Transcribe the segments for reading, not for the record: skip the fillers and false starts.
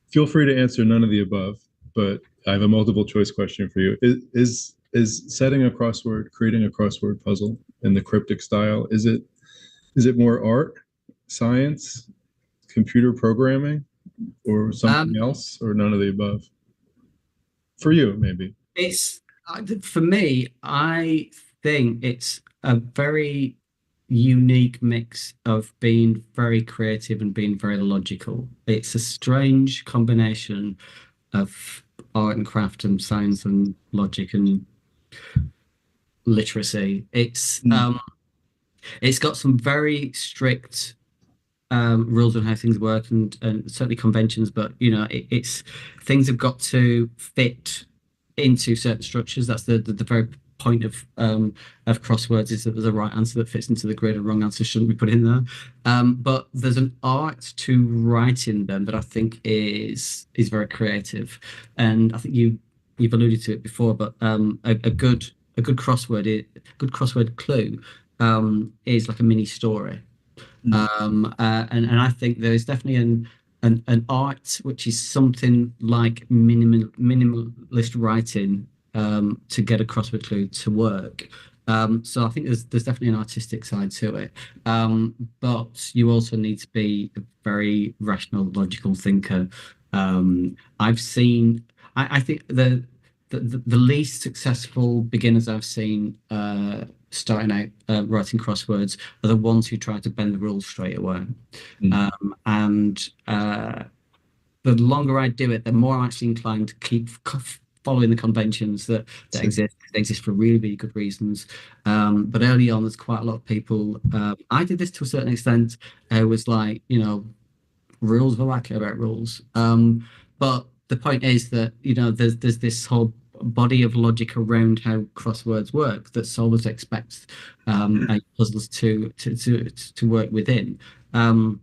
Feel free to answer none of the above, but I have a multiple choice question for you. Is setting a crossword, creating a crossword puzzle in the cryptic style, is it more art, science, computer programming, or something Um, else, or none of the above? For you, maybe. it's for me, I think it's a very unique mix of being very creative and being very logical. It's a strange combination of art and craft and science and logic and literacy. Mm. It's got some very strict rules on how things work and certainly conventions, but it's things have got to fit into certain structures. That's the very point of crosswords is that there's a right answer that fits into the grid, a wrong answer shouldn't be put in there. But there's an art to writing them that I think is very creative, and I think you've alluded to it before, but a good good crossword clue is like a mini story. Mm. And I think there is definitely an art which is something like minimalist writing to get a crossword clue to work. So I think there's definitely an artistic side to it. But you also need to be a very rational, logical thinker. I've seen, I think the least successful beginners I've seen starting out writing crosswords are the ones who try to bend the rules straight away. Mm. And the longer I do it, the more I'm actually inclined to keep following the conventions that So, exist. They exist for really, really good reasons. But early on, there's quite a lot of people. I did this to a certain extent. It was like, rules were like about rules. But the point is that, there's this whole body of logic around how crosswords work that solvers expect puzzles to work within. Um,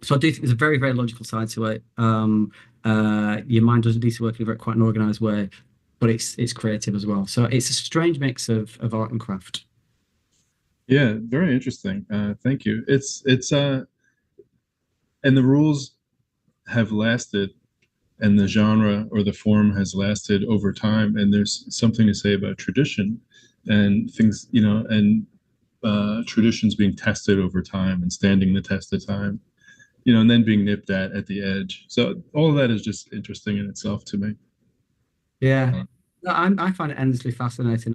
so I do think there's a very, very logical side to it. Your mind doesn't need to work in a quite an organized way, but it's creative as well. So it's a strange mix of art and craft. yeah, very interesting. Thank you. It's and the rules have lasted, and the genre or the form has lasted over time. And there's something to say about tradition and things, and traditions being tested over time and standing the test of time, and then being nipped at the edge. So all of that is just interesting in itself to me. Yeah. No, I find it endlessly fascinating.